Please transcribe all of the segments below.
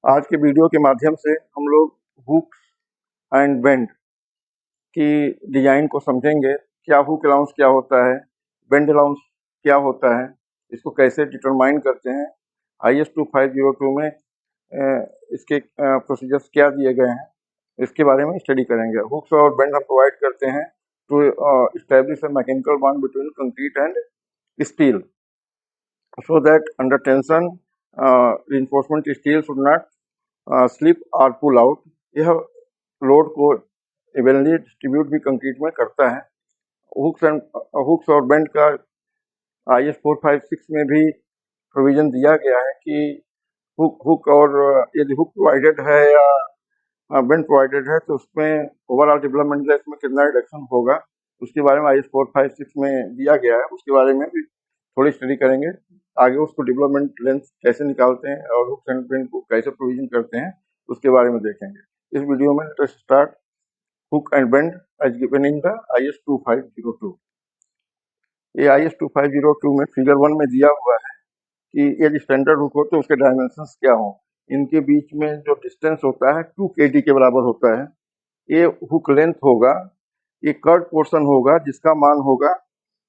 आज के वीडियो के माध्यम से हम लोग हुक्स एंड बेंड की डिजाइन को समझेंगे। क्या हुक अलाउंस क्या होता है, बेंड अलाउंस क्या होता है, इसको कैसे डिटरमाइन करते हैं। IS 2502 में इसके प्रोसीजर्स क्या दिए गए हैं, इसके बारे में स्टडी करेंगे। हुक्स और बेंड हम प्रोवाइड करते हैं to establish a mechanical bond between concrete and steel so that under tension reinforcement steel should not slip or pull out। यह लोड को इवनली डिस्ट्रीब्यूट भी कंक्रीट में करता है। हुक्स और बेंड का IS 456 में भी प्रोविजन दिया गया है कि हुक और यदि हुक प्रोवाइडेड है या बेंड प्रोवाइडेड है तो उसमें ओवरऑल डेवलपमेंट लेंथ में कितना रिडक्शन होगा, उसके बारे में IS 456 में दिया गया है। उसके बारे में भी थोड़ी स्टडी करेंगे। आगे उसको डेवलपमेंट लेंथ कैसे निकालते हैं और हुक एंड बेंड को कैसे प्रोविजन करते हैं, उसके बारे में देखेंगे। इस वीडियो में let us start hook and bend as given in the IS 2502। ये IS 2502 में फिगर 1 में दिया हुआ है कि यदि स्टैंडर्ड हुक हो तो उसके डायमेंशंस क्या हो। इनके बीच में जो डिस्टेंस होता है 2 kd के बराबर होता है। ये हुक लेंथ होगा, ये कर्व पोर्शन होगा जिसका मान होगा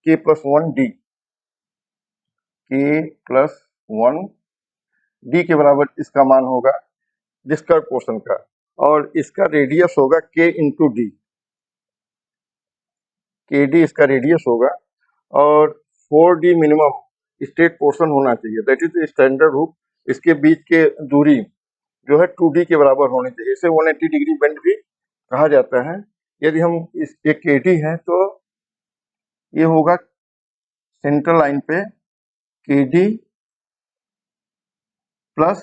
K+1D। K+1D के बराबर इसका मान होगा जिस कर्व पोर्शन का, और इसका रेडियस होगा K इंटू डी। KD इसका रेडियस होगा और 4D मिनिमम स्ट्रेट पोर्शन होना चाहिए, दैट इज स्टैंडर्ड हुक। इसके बीच के दूरी जो है 2D के बराबर होनी चाहिए। इसे 180 डिग्री बेंड भी कहा जाता है। यदि हम इस एक KD है तो ये होगा सेंट्रल लाइन पे KD plus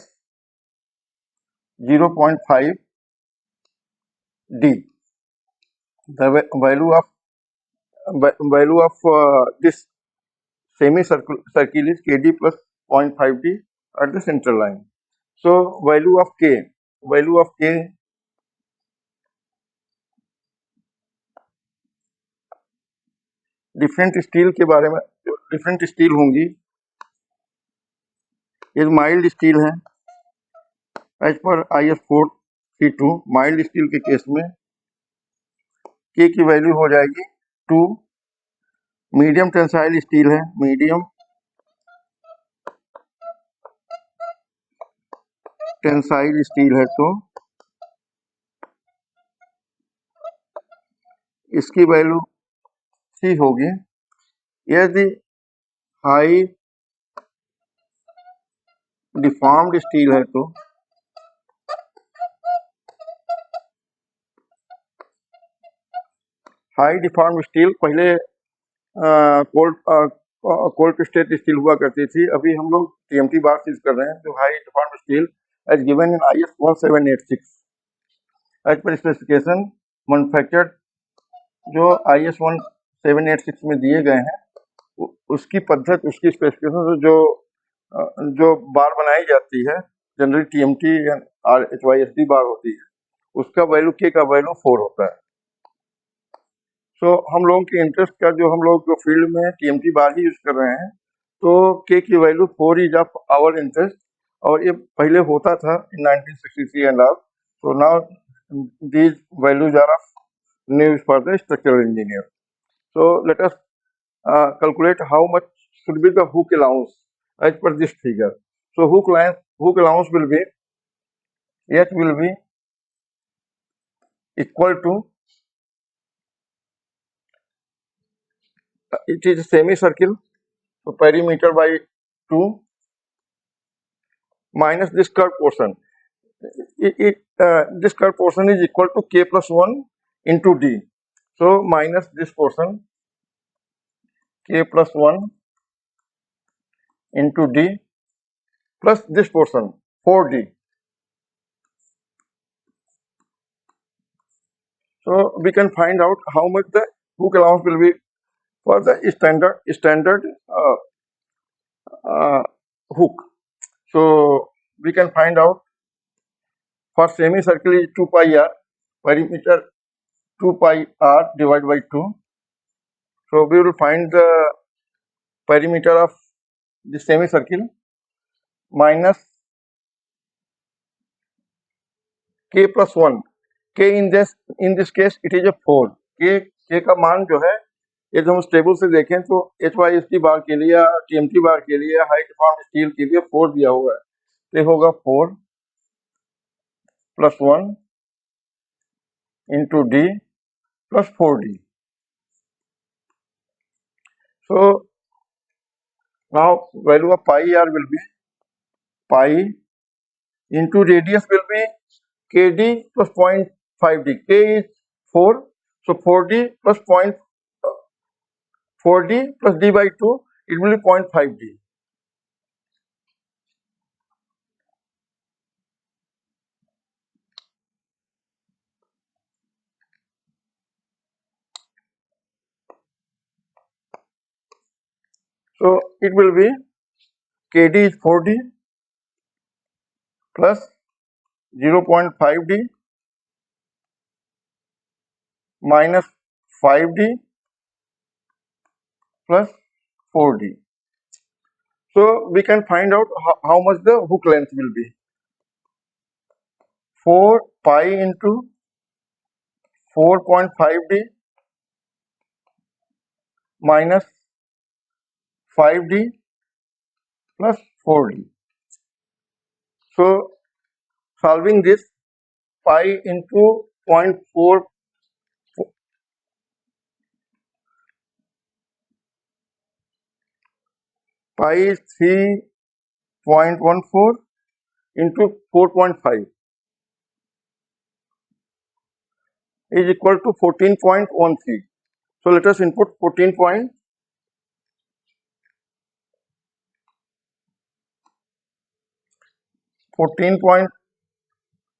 0.5D। The value of this semicircle is KD plus 0.5D at the central line. So value of K different steel के बारे में, डिफरेंट स्टील होंगी। ये माइल्ड स्टील है as per IS 432। Mild steel के case में K की value हो जाएगी 2। मीडियम टेंसाइल स्टील है, मीडियम टेंसाइल स्टील है तो इसकी वैल्यू 3 होगी। यदि हाई डिफॉर्म्ड स्टील है तो हाई डिफॉर्म्ड स्टील पहले कोल्ड स्टेट स्टील हुआ करती थी, अभी हम लोग TMT बार यूज कर रहे हैं। जो high deformed steel as given in IS 1786 as per specification manufactured, जो IS 1786 में दिए गए हैं उसकी पद्धति, उसकी स्पेसिफिकेशन जो बार बनाई जाती है जनरली TMT और HYSD बार होती है, उसका वैल्यू K का वैल्यू 4 होता है। तो हम लोगों के इंटरेस्ट का जो हम लोग जो फील्ड में TMT बार ही यूज कर रहे हैं तो K की value 4 is of our interest, और ये पहले होता था in 1963 and all. so now these values are of news for the structural engineer. So let us calculate how much should be the hook allowance as per this figure. So hook allowance will be H will be equal to, it is a semicircle, so perimeter by 2 minus this curved portion. This curved portion is equal to K+1 into D. So minus this portion K+1 into D plus this portion 4D. So we can find out how much the hook allowance will be for the standard hook. So we can find out for semicircle is 2 pi r, perimeter 2 pi r divided by 2. So we will find the perimeter of the semicircle minus k plus 1, k in this case it is a 4, k का मान जो है ये जो हम table से देखें तो HYST बार के लिए या TMT बार के लिए हाई डिफॉर्म्ड स्टील के लिए 4 दिया हुआ है, तो ये होगा 4 plus 1 into D plus 4D. So now value of pi r will be pi into radius will be kd plus 0.5d. K is 4, so 4d plus 4d plus d by 2, it will be 0.5d. So it will be kd is 4d plus 0.5d minus 5d plus 4d. So we can find out how much the hook length will be. 4 pi into 4.5d minus 5d plus 4d. So solving this, pi into 0.4, pi is 3.14 into 4.5 is equal to 14.13. So let us input 14 point.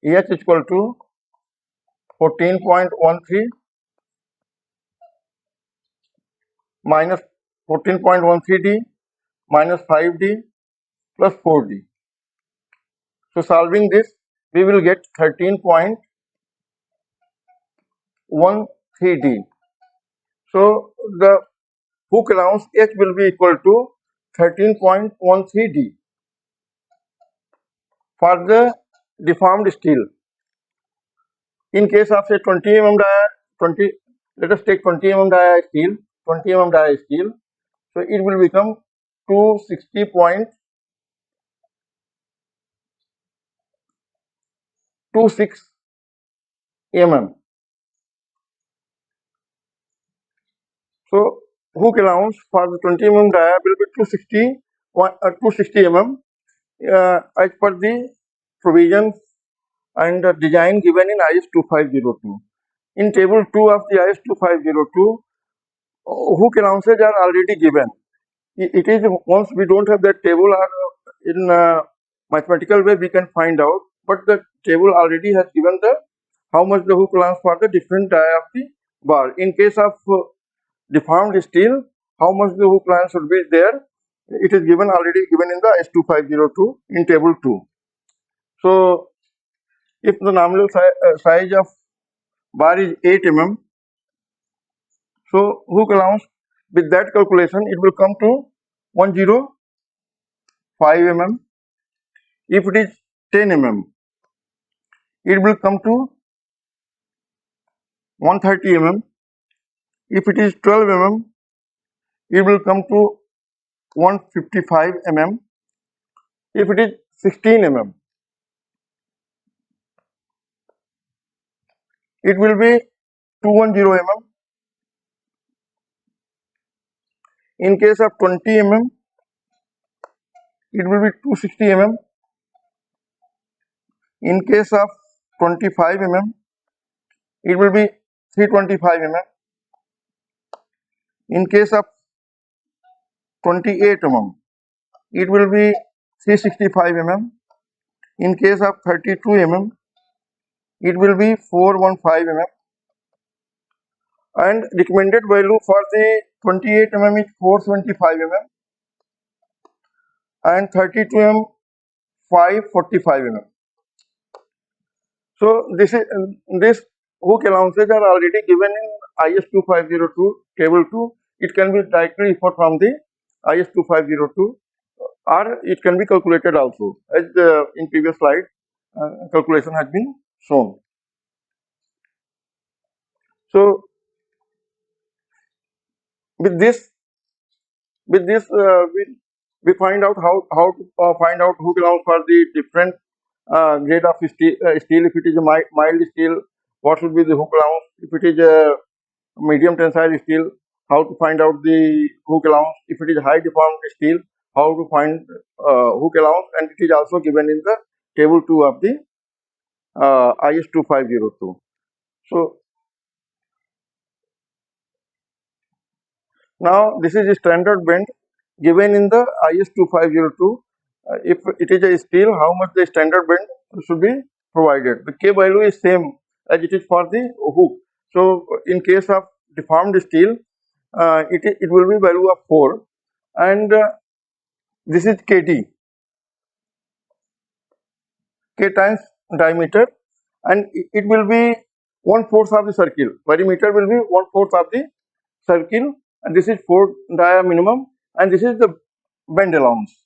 H equal to 14.13 minus 14.13d minus 5d plus 4d. So solving this, we will get 13.13d. So the hook allowance H will be equal to 13.13d for the deformed steel. In case of say 20 mm dia, 20, let us take 20 mm dia steel, 20 mm dia steel. So it will become 260.26 mm. So hook allowance for the 20 mm dia will be 260 mm as per the provisions and design given in IS 2502. In table 2 of the IS 2502, hook allowances are already given. It is once we don't have that table or in mathematical way we can find out, but the table already has given the how much the hook allowance for the different die of the bar. In case of deformed steel, how much the hook allowance should be there, it is given already given in the IS 2502 in table 2. So if the nominal size of bar is 8 mm, so hook allowance with that calculation it will come to 105 mm. If it is 10 mm, it will come to 130 mm. If it is 12 mm, it will come to 155 mm. If it is 16 mm, it will be 210 mm. In case of 20 mm, it will be 260 mm. In case of 25 mm, it will be 325 mm. In case of 28 mm, it will be 365 mm. In case of 32 mm, it will be 415 mm. And recommended value for the 28 mm is 475 mm and 32 mm 545 mm. So this hook allowances are already given in IS 2502 table 2. It can be directly referred from the IS 2502 or it can be calculated also, as in previous slide calculation has been shown. So with this we find out how to find out hook allowance for the different grade of steel. If it is a mild steel, what should be the hook allowance? If it is a medium tensile steel, how to find out the hook allowance? If it is high deformed steel, how to find hook allowance? And it is also given in the table 2 of the IS 2502. So now this is a standard bend given in the IS 2502. If it is a steel, how much the standard bend should be provided? The K value is same as it is for the hook. So in case of deformed steel, it will be value of 4, and this is KD, K times diameter, and it will be 1/4 of the circle. Perimeter will be 1/4 of the circle, and this is 4 dia minimum, and this is the bend allowance.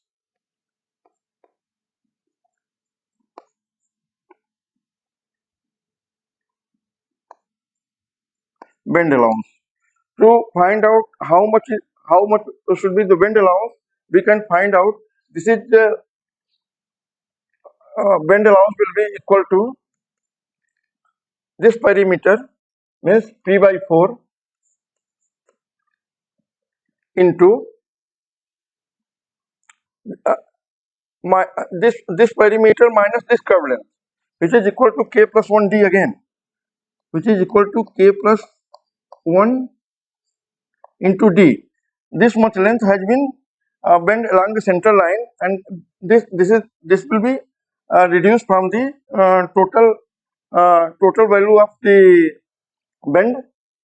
Bend allowance. To find out how much should be the bend allowance, we can find out this is the bend allowance will be equal to this perimeter, means P by 4 into uh, this perimeter minus this curve length, which is equal to K plus 1 D again, which is equal to K plus 1 into D. This much length has been bent along the central line, and this will be reduced from the total value of the bend.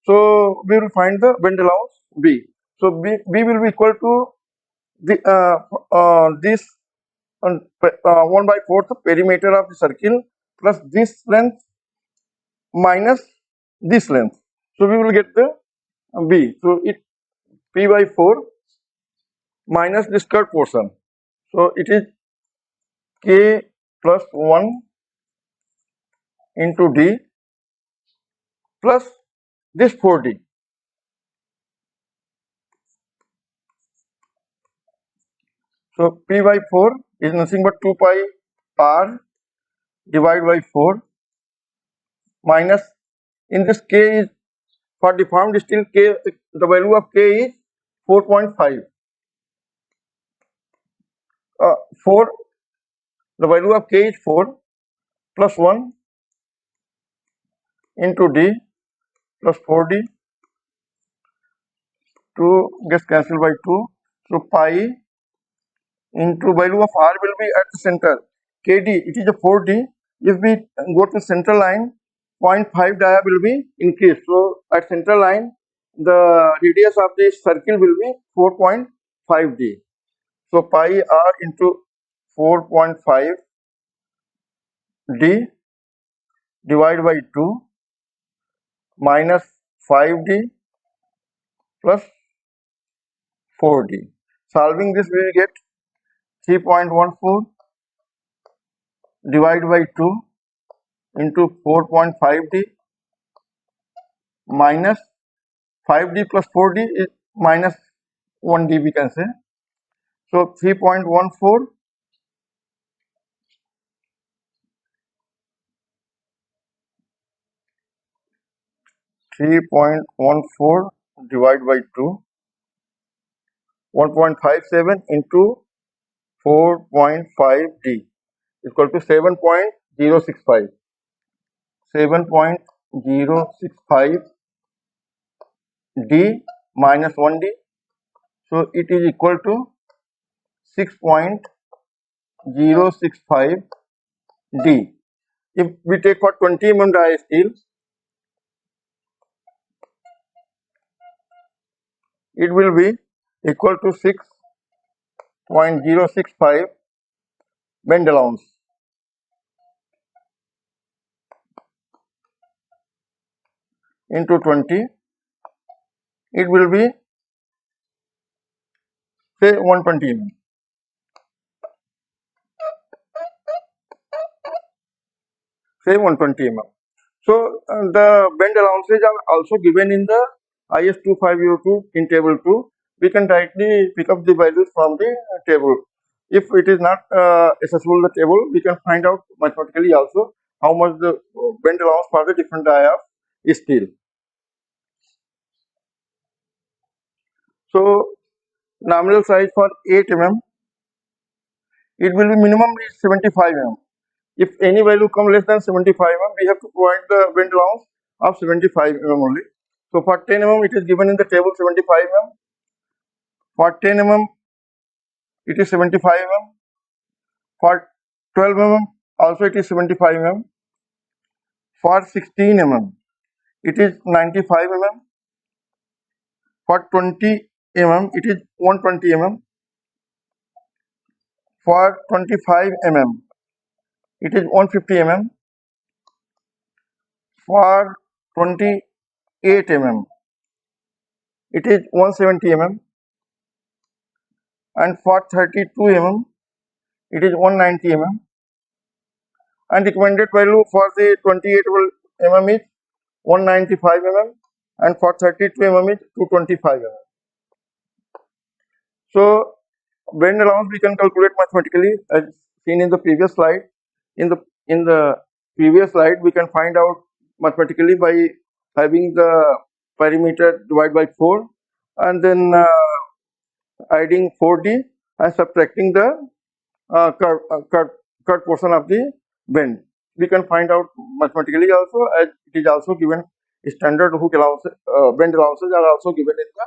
So we will find the bend allowance B. So B will be equal to the this 1/4 perimeter of the circle plus this length minus this length. So we will get the B. So it P by 4 minus this curved portion. So it is K plus 1 into D plus this 4D. So P by 4 is nothing but 2 pi R divided by 4 minus, in this K is for deformed steel, K, the value of K is 4.5. 4, the value of K is 4 plus 1 into D plus 4D, 2 gets cancelled by 2. So pi into value of R will be at the center, KD, it is a 4D. If we go to central line, 0.5 dia will be increased. So at central line, the radius of the circle will be 4.5 D. So pi R into 4.5 D divided by 2 minus 5D plus 4D. Solving this, we will get 3.14 divided by 2 into 4.5D minus 5D plus 4D is minus 1D, we can say. So 3.14 divided by 2, 1.57 into 4.5D equal to 7.065. 7.065 D minus 1D. So it is equal to 6.065 D. If we take for 20 mm dia steel, it will be equal to 6.065 bend allowance into 20. It will be say 120 mm. say 120 mm. So the bend allowances are also given in the IS 2502 in table 2. We can directly pick up the values from the table. If it is not accessible in the table, we can find out mathematically also how much the bend allowance for the different die of steel. So nominal size for 8 mm, it will be minimum is 75 mm. If any value come less than 75 mm, we have to provide the bend allowance of 75 mm only. So for 10 mm, it is given in the table 75 mm. For 10 mm, it is 75 mm. For 12 mm, also it is 75 mm. For 16 mm, it is 95 mm. For 20 mm, it is 120 mm. For 25 mm, it is 150 mm. For 28 mm, it is 170 mm. And for 32 mm, it is 190 mm. And recommended value for the 28 mm is 195 mm, and for 32 mm is 225 mm. So bend allowance we can calculate mathematically as seen in the previous slide. In the previous slide, we can find out mathematically by having the perimeter divided by 4 and then adding 4D and subtracting the curved portion of the bend. We can find out mathematically also, as it is also given. Standard hook allowance, bend allowances are also given in the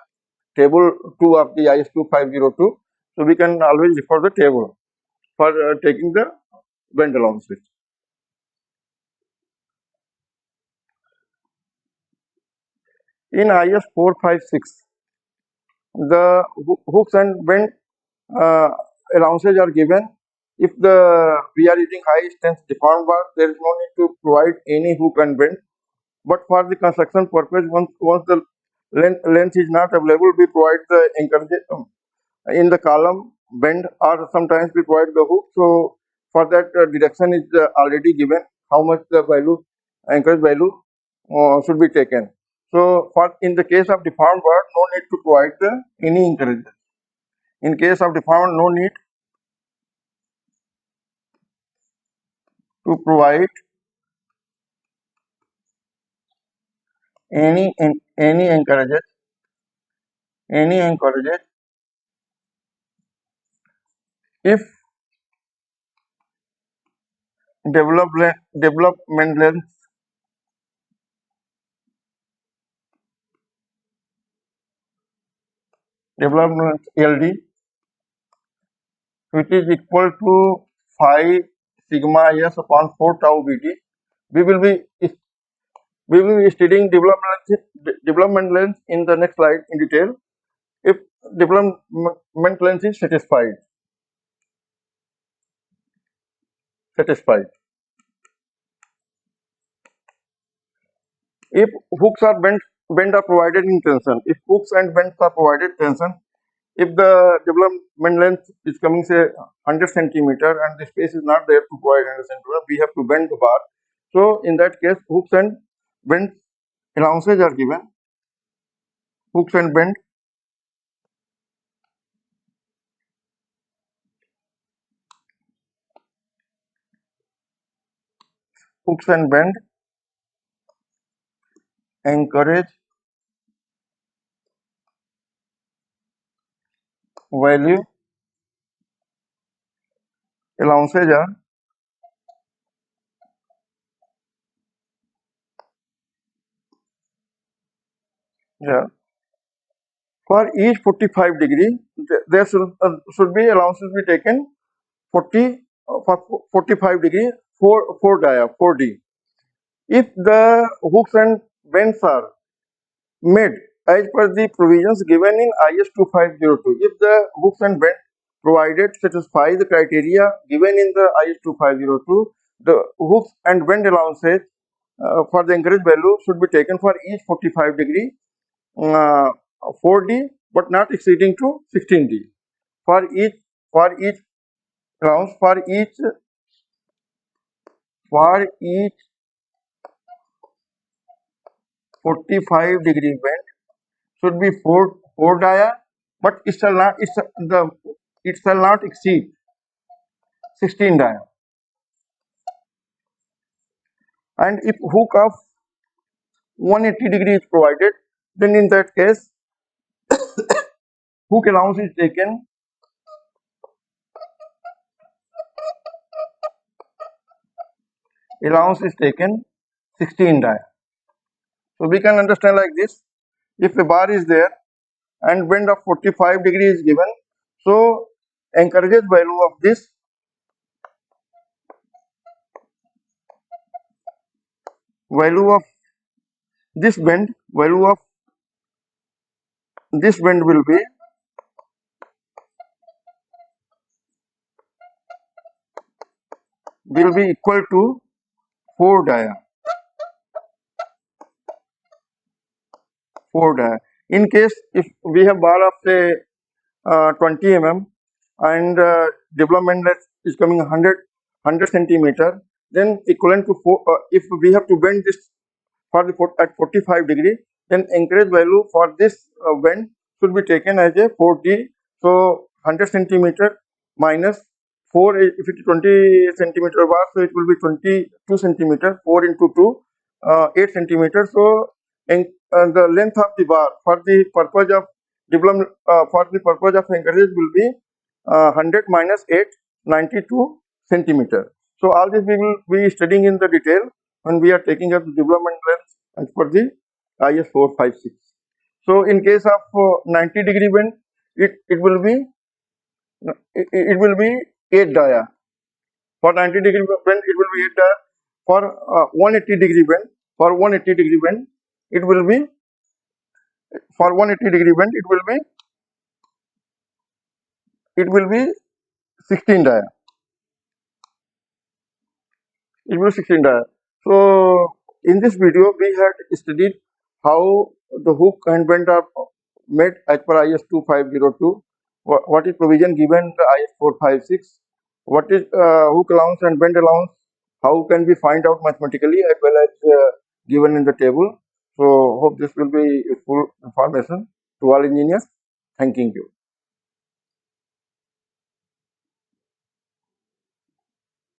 table 2 of the IS 2502. So we can always refer the table for taking the bend allowances. In IS 456, the hooks and bend uh, allowances are given. If we are using high strength deformed bar, there is no need to provide any hook and bend. But for the construction purpose, once the length is not available, we provide the anchorage in the column bend, or sometimes we provide the hook. So for that deduction is already given how much the value anchorage value should be taken. So for in the case of deformed bar, no need to provide any anchorage. In case of deformed, no need to provide any anchorages, if development length LD, which is equal to 5 sigma s upon 4 tau bt. We will be studying development length in the next slide in detail. If development length is satisfied. If hooks are bend are provided in tension. If hooks and bends are provided tension, if the development length is coming say 100 centimeter and the space is not there to provide 100 centimeter, we have to bend the bar. So in that case, hooks and bend allowances are given. Hooks and bend anchorage value allowances are for each 45 degree there should be allowances be taken 40 for 45 degree 4D. If the hooks and bends are made as per the provisions given in IS 2502, if the hooks and bends provided satisfy the criteria given in the IS 2502, the hooks and bend allowances for the anchorage value should be taken for each 45 degree 4D, but not exceeding to 16D. For each allowance for each 45 degree bend should be 4 dia, but it shall not exceed 16 dia. And if hook of 180 degree is provided, then in that case hook allowance is taken 16 dia. So we can understand like this: if a bar is there and bend of 45 degree is given, so encourages value of this value of this bend will be equal to 4 dia. In case if we have bar of say 20 mm and development length is coming 100 centimeter, then equivalent to 4, if we have to bend this at 45 degree, then encourage value for this bend should be taken as a 4D. So 100 centimeter minus 4, if it is 20 centimeter bar, so it will be 22 centimeter, 4 into 2, 8 centimeter. So the length of the bar for the purpose of development, for the purpose of encourage will be 100 minus 8, 92 centimeter. So all this we will be studying in the detail when we are taking up the development length as per the IS 456. So in case of 90 degree bend, it will be 8 dia. For 90 degree bend it will be 8 dia. For 180 degree bend, it will be 16 dia. So in this video we had studied how the hook and bend are made as per IS 2502. What is provision given in the IS 456? What is hook allowance and bend allowance? How can we find out mathematically as well as given in the table? So hope this will be useful information to all engineers. Thanking you.